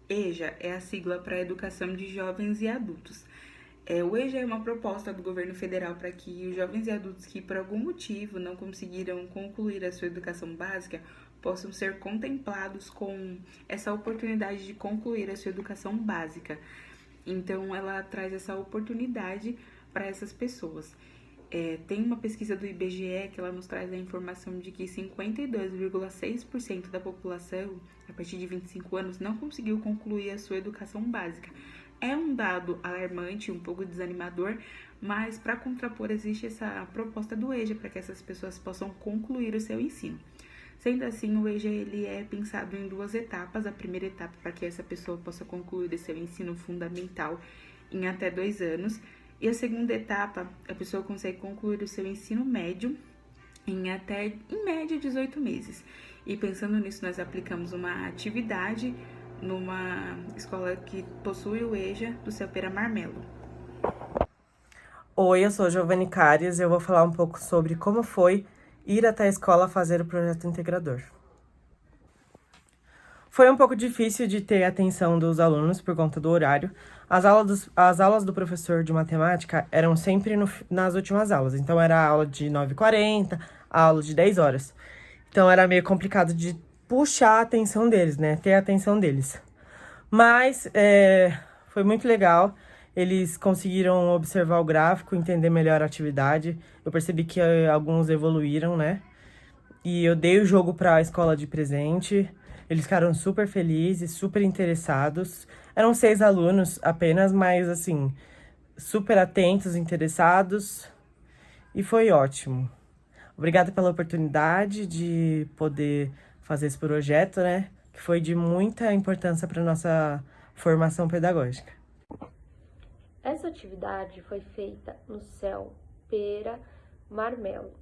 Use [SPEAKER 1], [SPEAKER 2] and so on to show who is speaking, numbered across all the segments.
[SPEAKER 1] EJA é a sigla para Educação de Jovens e Adultos. O EJA é uma proposta do governo federal para que os jovens e adultos que, por algum motivo, não conseguiram concluir a sua educação básica possam ser contemplados com essa oportunidade de concluir a sua educação básica. Então, ela traz essa oportunidade para essas pessoas. Tem uma pesquisa do IBGE que ela nos traz a informação de que 52,6% da população, a partir de 25 anos, não conseguiu concluir a sua educação básica. É um dado alarmante, um pouco desanimador, mas para contrapor existe essa proposta do EJA para que essas pessoas possam concluir o seu ensino. Sendo assim, o EJA ele é pensado em 2 etapas. A primeira etapa para que essa pessoa possa concluir o seu ensino fundamental em até 2 anos. E a segunda etapa, a pessoa consegue concluir o seu ensino médio em média, 18 meses. E pensando nisso, nós aplicamos uma atividade numa escola que possui o EJA do seu Pera Marmelo.
[SPEAKER 2] Oi, eu sou Giovanni Carias e eu vou falar um pouco sobre como foi ir até a escola fazer o projeto integrador. Foi um pouco difícil de ter a atenção dos alunos por conta do horário. As aulas do professor de matemática eram sempre nas últimas aulas. Então, era a aula de 9h40, a aula de 10 horas. Então, era meio complicado de puxar a atenção deles, né? Ter a atenção deles. Mas, foi muito legal. Eles conseguiram observar o gráfico, entender melhor a atividade. Eu percebi que alguns evoluíram, né? E eu dei o jogo para a escola de presente. Eles ficaram super felizes, super interessados. Eram 6 alunos apenas, mas assim, super atentos, interessados. E foi ótimo. Obrigada pela oportunidade de poder fazer esse projeto, né? Que foi de muita importância para nossa formação pedagógica.
[SPEAKER 3] Essa atividade foi feita no CEL Pera Marmelo.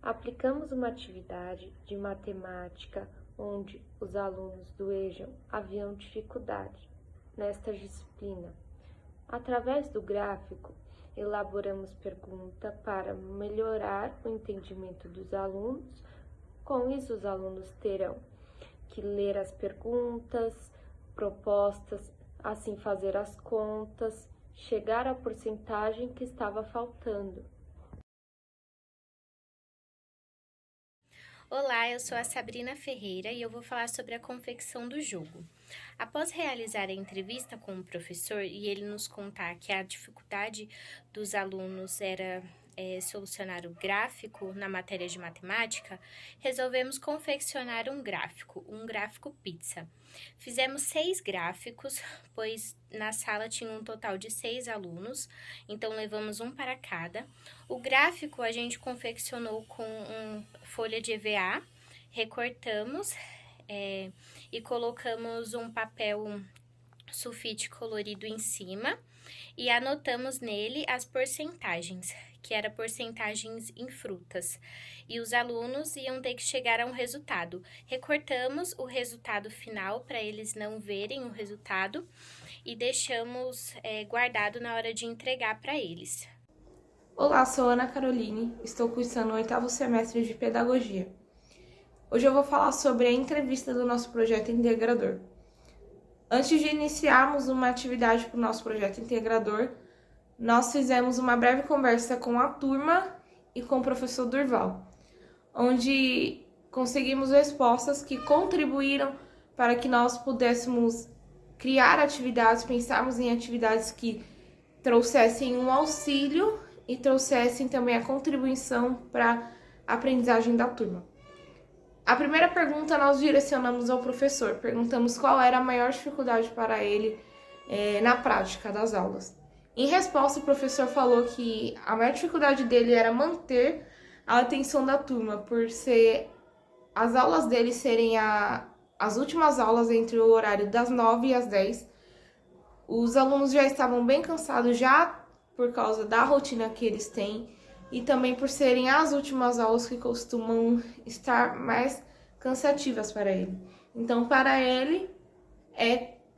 [SPEAKER 3] Aplicamos uma atividade de matemática onde os alunos do EJA haviam dificuldade nesta disciplina. Através do gráfico, elaboramos pergunta para melhorar o entendimento dos alunos. Com isso, os alunos terão que ler as perguntas, propostas, assim fazer as contas, chegar à porcentagem que estava faltando.
[SPEAKER 4] Olá, eu sou a Sabrina Ferreira e eu vou falar sobre a confecção do jogo. Após realizar a entrevista com o professor e ele nos contar que a dificuldade dos alunos era solucionar o gráfico na matéria de matemática, resolvemos confeccionar um gráfico pizza. Fizemos 6 gráficos, pois na sala tinha um total de 6 alunos, então levamos um para cada. O gráfico a gente confeccionou com folha de EVA, recortamos e colocamos um papel sulfite colorido em cima e anotamos nele as porcentagens, que eram porcentagens em frutas, e os alunos iam ter que chegar a um resultado. Recortamos o resultado final para eles não verem o resultado e deixamos guardado na hora de entregar para eles.
[SPEAKER 5] Olá, sou Ana Caroline, estou cursando o 8º semestre de Pedagogia. Hoje eu vou falar sobre a entrevista do nosso projeto integrador. Antes de iniciarmos uma atividade para o nosso projeto integrador, nós fizemos uma breve conversa com a turma e com o professor Durval, onde conseguimos respostas que contribuíram para que nós pudéssemos criar atividades, pensarmos em atividades que trouxessem um auxílio e trouxessem também a contribuição para a aprendizagem da turma. A primeira pergunta nós direcionamos ao professor, perguntamos qual era a maior dificuldade para ele na prática das aulas. Em resposta, o professor falou que a maior dificuldade dele era manter a atenção da turma, por ser as aulas dele serem as últimas aulas entre o horário das 9 e às 10. Os alunos já estavam bem cansados já por causa da rotina que eles têm e também por serem as últimas aulas que costumam estar mais cansativas para ele. Então, para ele,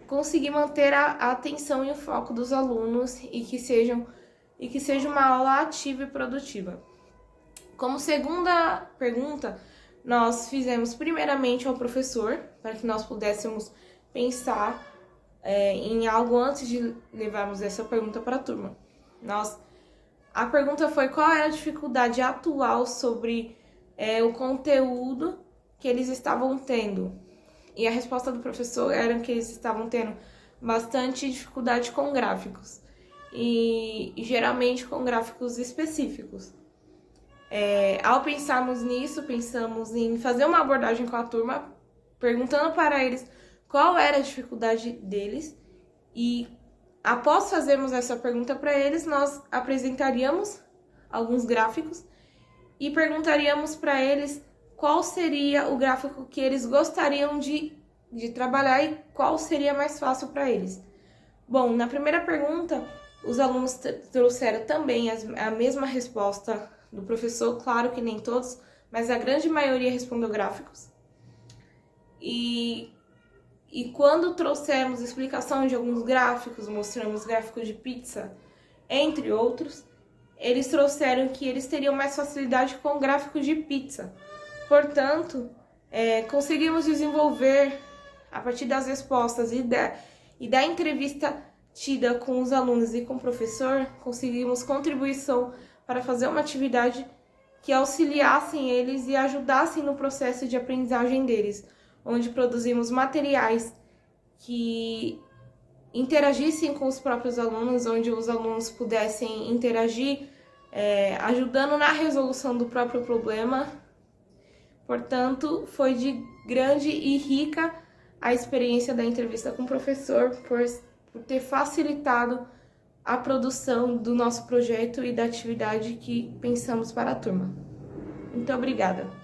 [SPEAKER 5] conseguir manter a atenção e o foco dos alunos e que seja uma aula ativa e produtiva. Como segunda pergunta, nós fizemos primeiramente ao professor, para que nós pudéssemos pensar em algo antes de levarmos essa pergunta para a turma. A pergunta foi qual era a dificuldade atual sobre o conteúdo que eles estavam tendo. E a resposta do professor era que eles estavam tendo bastante dificuldade com gráficos. E geralmente com gráficos específicos. Ao pensarmos nisso, pensamos em fazer uma abordagem com a turma, perguntando para eles qual era a dificuldade deles, e após fazermos essa pergunta para eles, nós apresentaríamos alguns gráficos e perguntaríamos para eles qual seria o gráfico que eles gostariam de trabalhar e qual seria mais fácil para eles. Bom, na primeira pergunta, os alunos trouxeram também a mesma resposta do professor, claro que nem todos, mas a grande maioria respondeu gráficos. E quando trouxemos explicação de alguns gráficos, mostramos gráficos de pizza, entre outros, eles trouxeram que eles teriam mais facilidade com gráficos de pizza. Portanto, conseguimos desenvolver, a partir das respostas e da entrevista tida com os alunos e com o professor, conseguimos contribuição para fazer uma atividade que auxiliassem eles e ajudassem no processo de aprendizagem deles, onde produzimos materiais que interagissem com os próprios alunos, onde os alunos pudessem interagir, ajudando na resolução do próprio problema. Portanto, foi de grande e rica a experiência da entrevista com o professor, por ter facilitado a produção do nosso projeto e da atividade que pensamos para a turma. Muito obrigada!